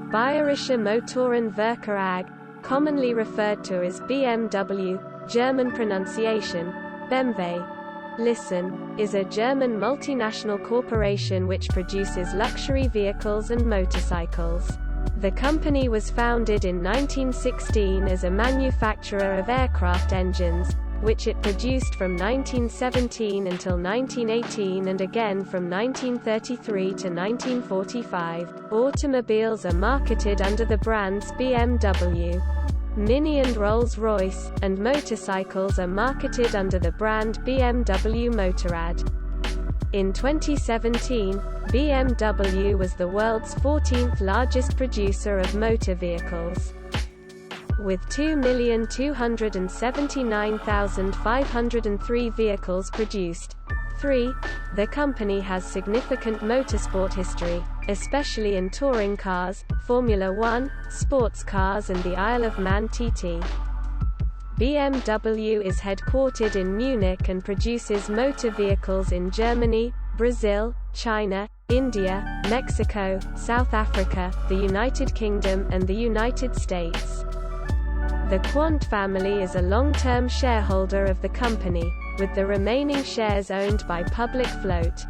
Bayerische Motorenwerke AG, commonly referred to as BMW, German pronunciation, BMW. Listen, is a German multinational corporation which produces luxury vehicles and motorcycles. The company was founded in 1916 as a manufacturer of aircraft engines, which it produced from 1917 until 1918 and again from 1933 to 1945. Automobiles are marketed under the brands BMW, Mini and Rolls-Royce, and motorcycles are marketed under the brand BMW Motorrad. In 2017, BMW was the world's 14th largest producer of motor vehicles. With 2,279,503 vehicles produced. 3. The company has significant motorsport history, especially in touring cars, Formula 1, sports cars and the Isle of Man TT. BMW is headquartered in Munich and produces motor vehicles in Germany, Brazil, China, India, Mexico, South Africa, the United Kingdom and the United States. The Quandt family is a long-term shareholder of the company, with the remaining shares owned by public float.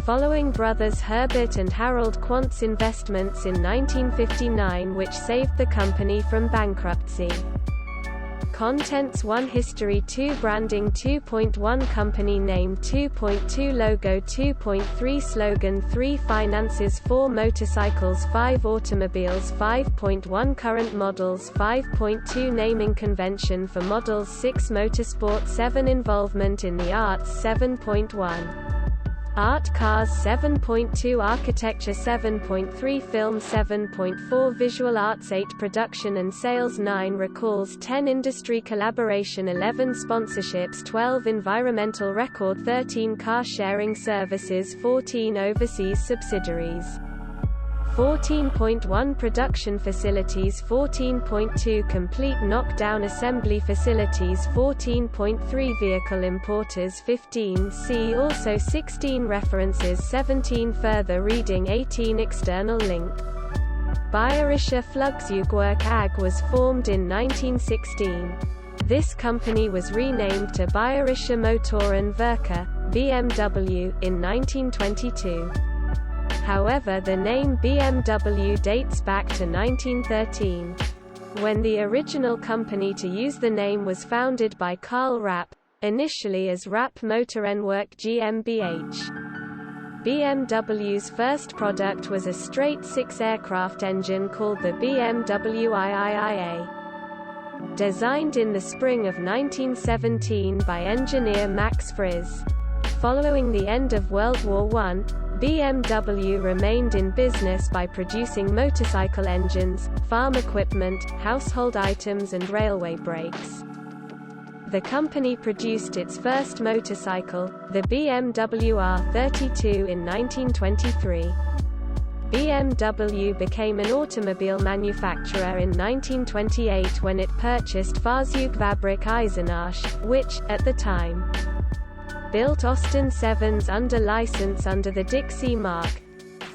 Following brothers Herbert and Harold Quandt's investments in 1959 which saved the company from bankruptcy. Contents: 1 History, 2 Branding, 2.1 Company name, 2.2 Logo, 2.3 Slogan, 3 Finances, 4 Motorcycles, 5 Automobiles, 5.1 Current models, 5.2 Naming convention for models, 6 Motorsport, 7 Involvement in the arts, 7.1 Art Cars, 7.2 Architecture, 7.3 Film, 7.4 Visual Arts, 8 Production and Sales, 9 Recalls, 10 Industry Collaboration, 11 Sponsorships, 12 Environmental Record, 13 Car Sharing Services, 14 Overseas Subsidiaries, 14.1 Production Facilities, 14.2 Complete Knockdown Assembly Facilities, 14.3 Vehicle Importers, 15 See also, 16 References, 17 Further reading, 18 External link. Bayerische Flugzeugwerke AG was formed in 1916. This company was renamed to Bayerische Motorenwerke, BMW, in 1922. However, the name BMW dates back to 1913, when the original company to use the name was founded by Karl Rapp, initially as Rapp Motorenwerk GmbH. BMW's first product was a straight 6 aircraft engine called the BMW iiia. Designed in the spring of 1917 by engineer Max Friz. Following the end of World War I, BMW remained in business by producing motorcycle engines, farm equipment, household items and railway brakes. The company produced its first motorcycle, the BMW R32, in 1923. BMW became an automobile manufacturer in 1928 when it purchased Fahrzeugfabrik Eisenach, which, at the time, built Austin 7s under license under the Dixie Mark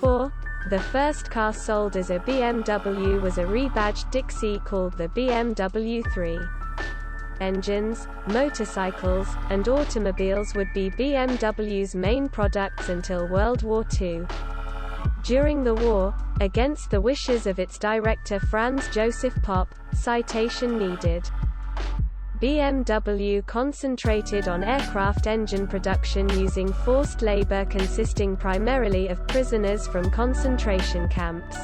IV. The first car sold as a BMW was a rebadged Dixie called the BMW 3. Engines, motorcycles, and automobiles would be BMW's main products until World War II. During the war, against the wishes of its director Franz Joseph Popp, citation needed, BMW concentrated on aircraft engine production using forced labor consisting primarily of prisoners from concentration camps.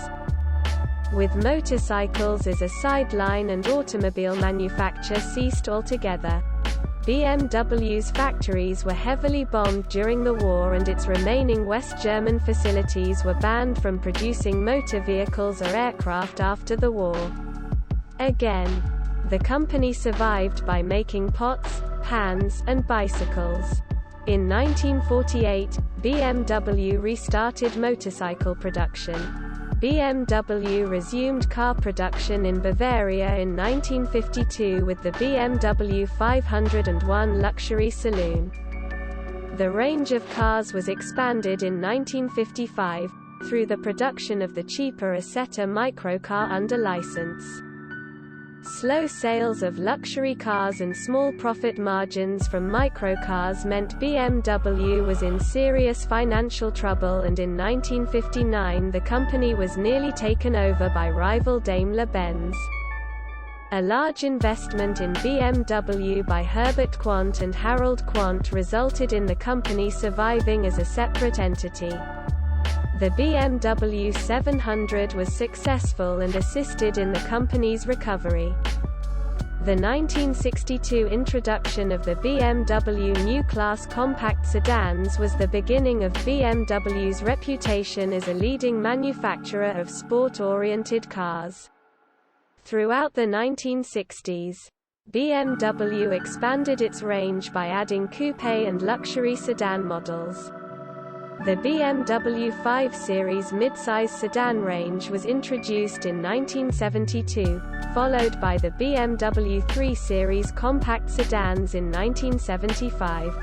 With motorcycles as a sideline and automobile manufacture ceased altogether. BMW's factories were heavily bombed during the war and its remaining West German facilities were banned from producing motor vehicles or aircraft after the war. Again, the company survived by making pots, pans, and bicycles. In 1948, BMW restarted motorcycle production. BMW resumed car production in Bavaria in 1952 with the BMW 501 luxury saloon. The range of cars was expanded in 1955, through the production of the cheaper Isetta microcar under license. Slow sales of luxury cars and small profit margins from microcars meant BMW was in serious financial trouble, and in 1959 the company was nearly taken over by rival Daimler-Benz. A large investment in BMW by Herbert Quandt and Harold Quandt resulted in the company surviving as a separate entity. The BMW 700 was successful and assisted in the company's recovery. The 1962 introduction of the BMW New Class compact sedans was the beginning of BMW's reputation as a leading manufacturer of sport-oriented cars. Throughout the 1960s, BMW expanded its range by adding coupe and luxury sedan models. The BMW 5 Series midsize sedan range was introduced in 1972, followed by the BMW 3 Series compact sedans in 1975.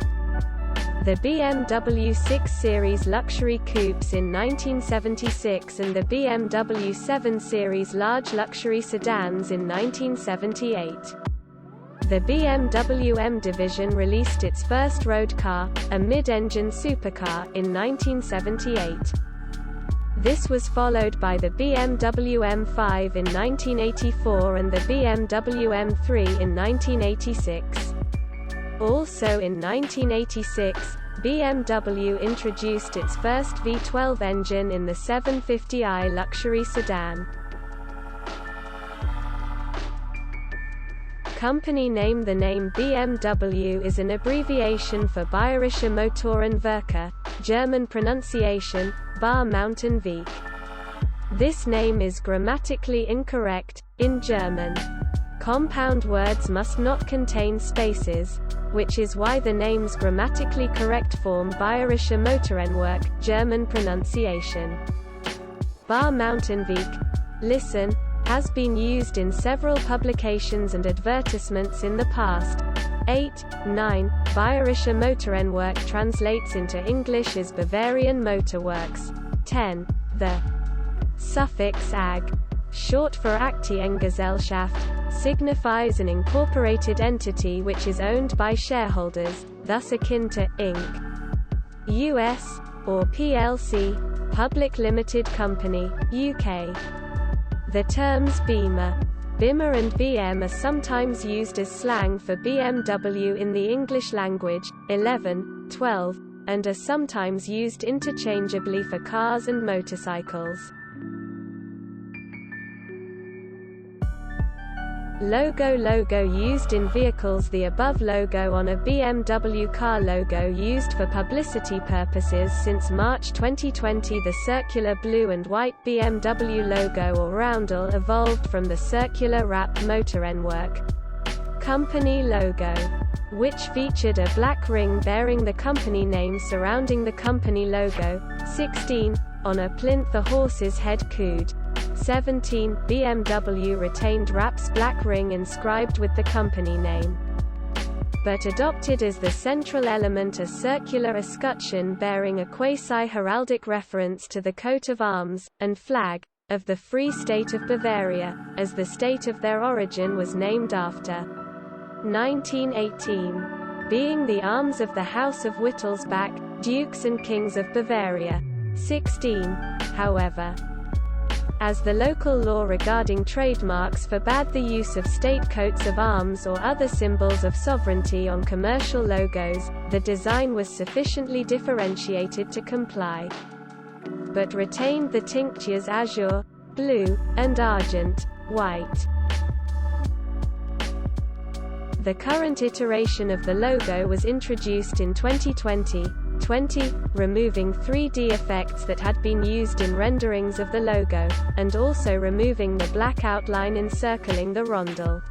The BMW 6 Series luxury coupes in 1976 and the BMW 7 Series large luxury sedans in 1978. The BMW M division released its first road car, a mid-engine supercar, in 1978. This was followed by the BMW M5 in 1984 and the BMW M3 in 1986. Also in 1986, BMW introduced its first V12 engine in the 750i luxury sedan. Company name. The name BMW is an abbreviation for Bayerische Motorenwerke, German pronunciation, Bar Mountain Weg. This name is grammatically incorrect. In German, compound words must not contain spaces, which is why the name's grammatically correct form Bayerische Motorenwerk, German pronunciation. Bar Mountain Weg, listen, has been used in several publications and advertisements in the past. 8, 9. Bayerische Motorenwerk translates into English as Bavarian Motorworks. 10. The suffix ag, short for Aktiengesellschaft, signifies an incorporated entity which is owned by shareholders, thus akin to Inc. US, or PLC, Public Limited Company, UK. The terms Beamer, Bimmer and BM are sometimes used as slang for BMW in the English language, 11, 12, and are sometimes used interchangeably for cars and motorcycles. Logo used in vehicles. The above logo on a BMW car. Logo used for publicity purposes. Since March 2020, the circular blue and white BMW logo, or roundel, evolved from the circular wrap Motorenwerk company logo, which featured a black ring bearing the company name surrounding the company logo. 16. On a plinth the horse's head could. 17. BMW retained wrap's black ring inscribed with the company name, but adopted as the central element a circular escutcheon bearing a quasi-heraldic reference to the coat of arms and flag of the Free State of Bavaria, as the state of their origin was named after. 1918. Being the arms of the House of Wittelsbach, Dukes and Kings of Bavaria. 16. However, as the local law regarding trademarks forbade the use of state coats of arms or other symbols of sovereignty on commercial logos, the design was sufficiently differentiated to comply, but retained the tinctures azure, blue, and argent, white. The current iteration of the logo was introduced in 2020, removing 3D effects that had been used in renderings of the logo, and also removing the black outline encircling the rondel.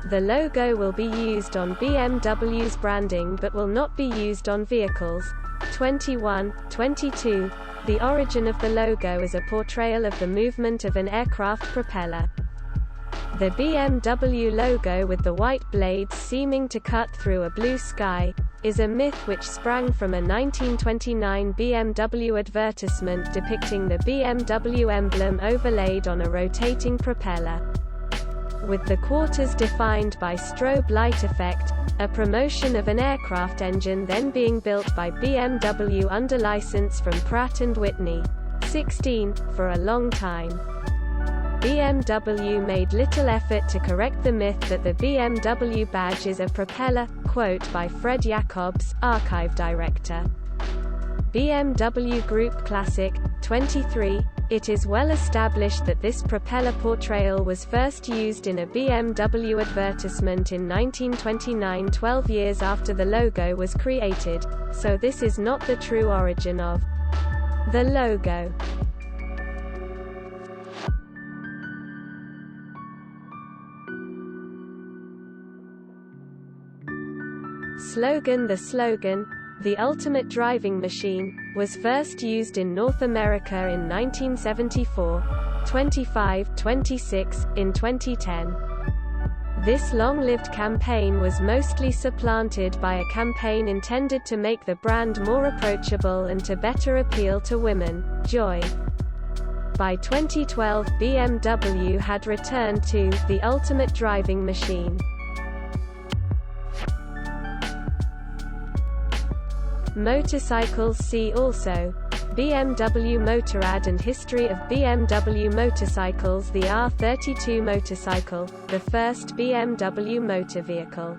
The logo will be used on BMW's branding but will not be used on vehicles. 21, 22. The origin of the logo is a portrayal of the movement of an aircraft propeller. The BMW logo with the white blades seeming to cut through a blue sky is a myth which sprang from a 1929 BMW advertisement depicting the BMW emblem overlaid on a rotating propeller. With the quarters defined by strobe light effect, a promotion of an aircraft engine then being built by BMW under license from Pratt & Whitney, 16, for a long time. BMW made little effort to correct the myth that the BMW badge is a propeller, quote by Fred Jacobs, archive director. BMW Group Classic, 23. It is well established that this propeller portrayal was first used in a BMW advertisement in 1929, 12 years after the logo was created, so this is not the true origin of the logo. Slogan. The slogan, "The Ultimate Driving Machine," was first used in North America in 1974, 25-26, in 2010. This long-lived campaign was mostly supplanted by a campaign intended to make the brand more approachable and to better appeal to women, Joy. By 2012, BMW had returned to "The Ultimate Driving Machine." Motorcycles. See also BMW Motorrad and History of BMW motorcycles. The R32 motorcycle, the first BMW motor vehicle.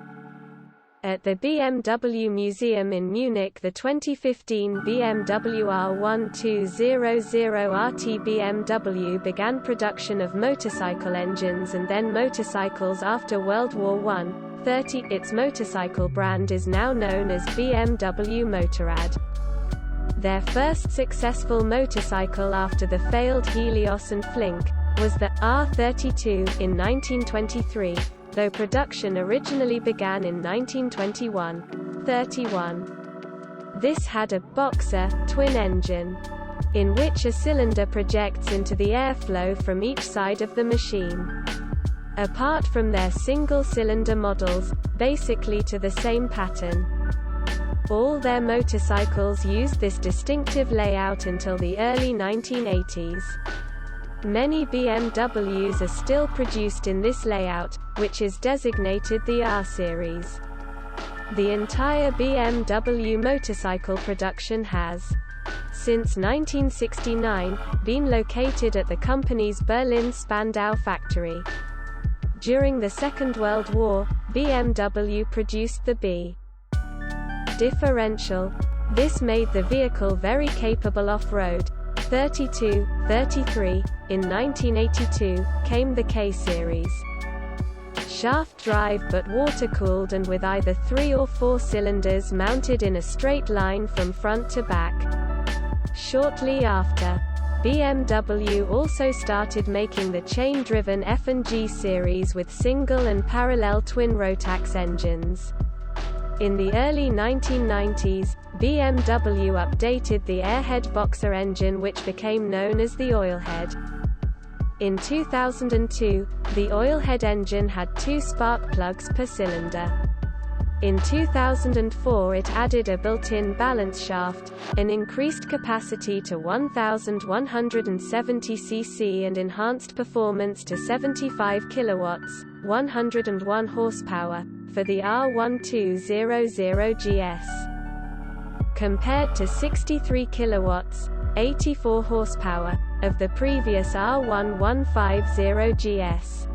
At the BMW Museum in Munich, the 2015 BMW R1200RT. BMW began production of motorcycle engines and then motorcycles after World War I. 30. Its motorcycle brand is now known as BMW Motorrad. Their first successful motorcycle after the failed Helios and Flink was the R32 in 1923, though production originally began in 1921-31. This had a Boxer twin engine, in which a cylinder projects into the airflow from each side of the machine. Apart from their single-cylinder models, basically to the same pattern. All their motorcycles used this distinctive layout until the early 1980s. Many BMWs are still produced in this layout, which is designated the R series. The entire BMW motorcycle production has, since 1969, been located at the company's Berlin Spandau factory. During the Second World War, BMW produced the B differential. This made the vehicle very capable off-road. 33. In 1982, came the K series. Shaft drive but water-cooled and with either 3 or 4 cylinders mounted in a straight line from front to back. Shortly after, BMW also started making the chain-driven F and G series with single and parallel twin Rotax engines. In the early 1990s, BMW updated the Airhead Boxer engine, which became known as the Oilhead. In 2002, the Oilhead engine had 2 spark plugs per cylinder. In 2004 it added a built-in balance shaft, an increased capacity to 1,170 cc and enhanced performance to 75 kilowatts, 101 horsepower, for the R1200GS. Compared to 63 kilowatts, 84 horsepower, of the previous R1150GS.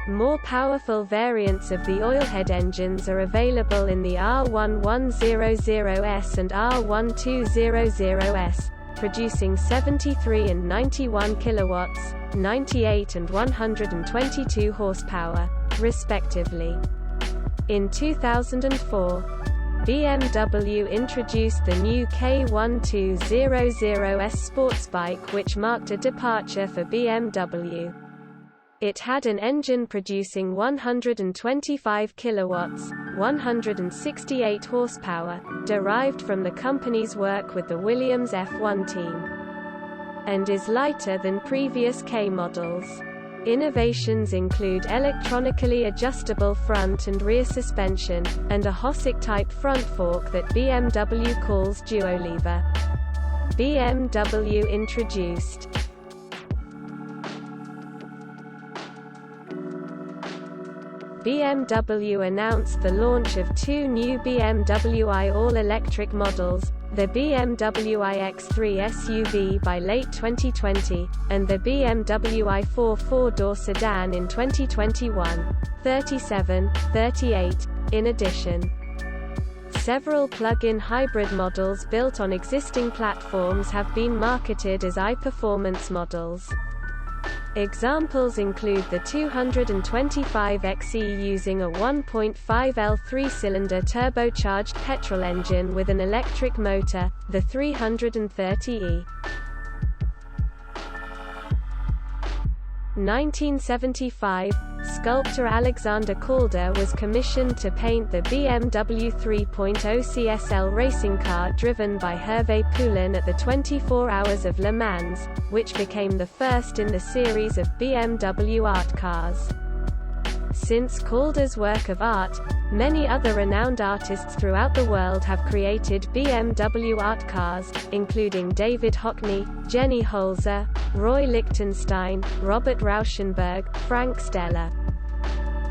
More powerful variants of the Oilhead engines are available in the R1100S and R1200S, producing 73 and 91 kilowatts, 98 and 122 horsepower, respectively. In 2004, BMW introduced the new K1200S sports bike, which marked a departure for BMW. It had an engine producing 125 kilowatts, 168 horsepower, derived from the company's work with the Williams F1 team, and is lighter than previous K models. Innovations include electronically adjustable front and rear suspension, and a Hossick-type front fork that BMW calls duolever. BMW introduced BMW announced the launch of two new BMW i all-electric models, the BMW iX3 SUV by late 2020, and the BMW i4 four-door sedan in 2021, 37, 38. In addition, several plug-in hybrid models built on existing platforms have been marketed as i-performance models. Examples include the 225xe using a 1.5L three-cylinder turbocharged petrol engine with an electric motor, the 330e. 1975, sculptor Alexander Calder was commissioned to paint the BMW 3.0 CSL racing car driven by Hervé Poulain at the 24 Hours of Le Mans, which became the first in the series of BMW art cars. Since Calder's work of art, many other renowned artists throughout the world have created BMW art cars, including David Hockney, Jenny Holzer, Roy Lichtenstein, Robert Rauschenberg, Frank Stella,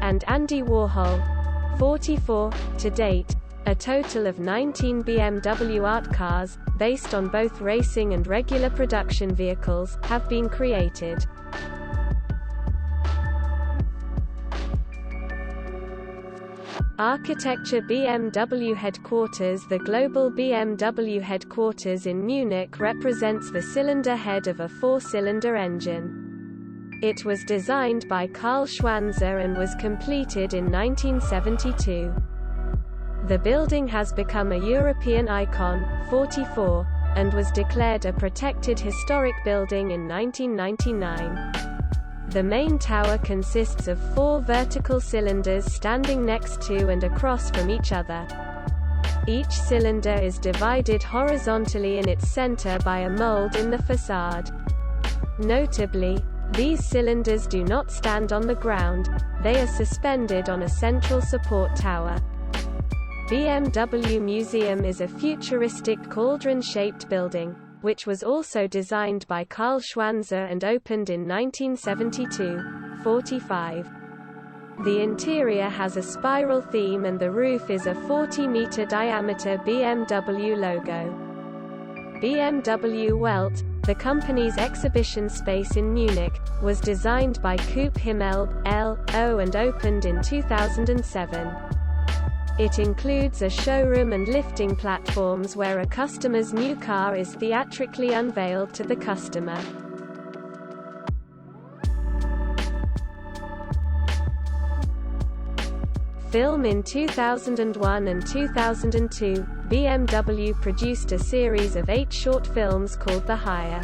and Andy Warhol. 44, to date, a total of 19 BMW art cars, based on both racing and regular production vehicles, have been created. Architecture BMW headquarters. The global BMW headquarters in Munich represents the cylinder head of a four-cylinder engine. It was designed by Karl Schwanzer and was completed in 1972. The building has become a European icon, 44, and was declared a protected historic building in 1999. The main tower consists of four vertical cylinders standing next to and across from each other. Each cylinder is divided horizontally in its center by a mold in the facade. Notably, these cylinders do not stand on the ground, they are suspended on a central support tower. BMW Museum is a futuristic cauldron-shaped building, which was also designed by Karl Schwanzer and opened in 1972. 45. The interior has a spiral theme and the roof is a 40-meter diameter BMW logo. BMW Welt, the company's exhibition space in Munich, was designed by Coop Himmel, L.O. and opened in 2007. It includes a showroom and lifting platforms where a customer's new car is theatrically unveiled to the customer. Film. In 2001 and 2002, BMW produced a series of 8 short films called The Hire,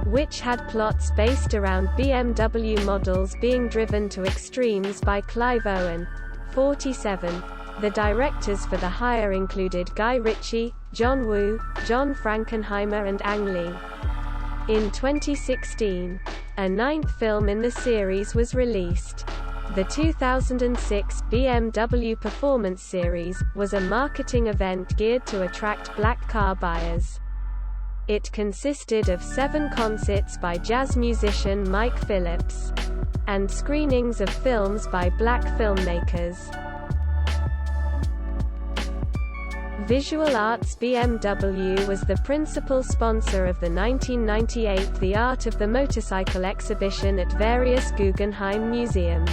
which had plots based around BMW models being driven to extremes by Clive Owen. 47. The directors for The Hire included Guy Ritchie, John Woo, John Frankenheimer and Ang Lee. In 2016, a 9th film in the series was released. The 2006 BMW Performance Series was a marketing event geared to attract black car buyers. It consisted of 7 concerts by jazz musician Mike Phillips, and screenings of films by black filmmakers. Visual Arts. BMW was the principal sponsor of the 1998 The Art of the Motorcycle exhibition at various Guggenheim museums.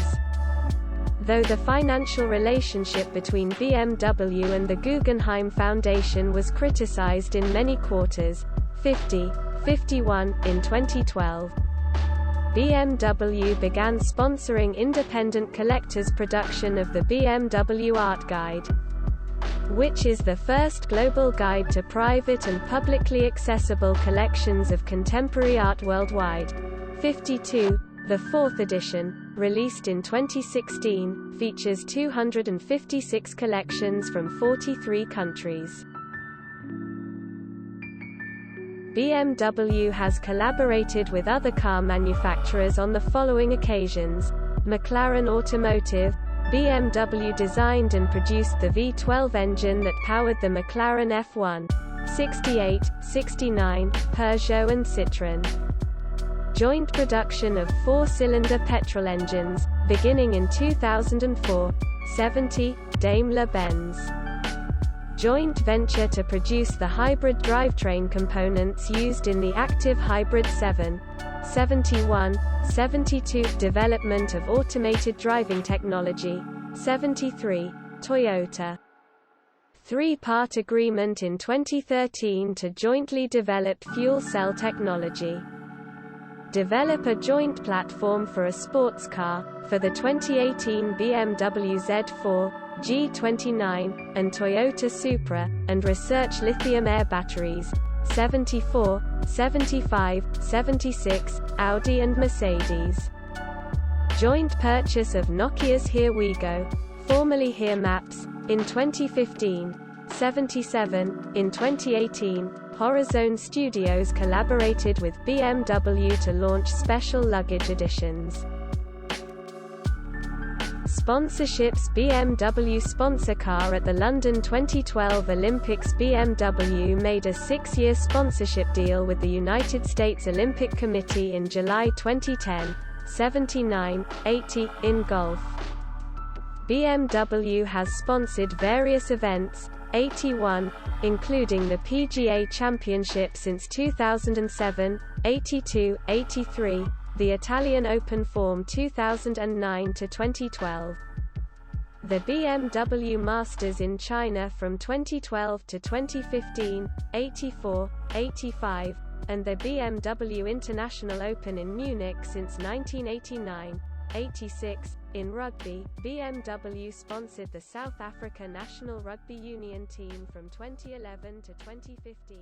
Though the financial relationship between BMW and the Guggenheim Foundation was criticized in many quarters, 50, 51, in 2012, BMW began sponsoring independent collectors' production of the BMW Art Guide, which is the first global guide to private and publicly accessible collections of contemporary art worldwide. 52, the 4th edition, released in 2016, features 256 collections from 43 countries. BMW has collaborated with other car manufacturers on the following occasions: McLaren Automotive. BMW designed and produced the V12 engine that powered the McLaren F1, 68, 69, Peugeot and Citroën. Joint production of four-cylinder petrol engines, beginning in 2004, 70, Daimler-Benz. Joint venture to produce the hybrid drivetrain components used in the active hybrid 7, 71, 72, development of automated driving technology, 73, Toyota. Three-part agreement in 2013 to jointly develop fuel cell technology. Develop a joint platform for a sports car, for the 2018 BMW Z4, G29, and Toyota Supra, and research lithium-air batteries, 74, 75, 76, Audi and Mercedes. Joint purchase of Nokia's Here We Go, formerly Here Maps, in 2015, 77, in 2018, Horizon Studios collaborated with BMW to launch special luggage editions. Sponsorships: BMW sponsor car at the London 2012 Olympics. BMW made a 6-year sponsorship deal with the United States Olympic Committee in July 2010, 79, 80, in golf. BMW has sponsored various events, 81, including the PGA Championship since 2007, 82, 83, the Italian Open from 2009 to 2012, the BMW Masters in China from 2012 to 2015, 84, 85, and the BMW International Open in Munich since 1989, 86. In rugby, BMW sponsored the South Africa national rugby union team from 2011 to 2015.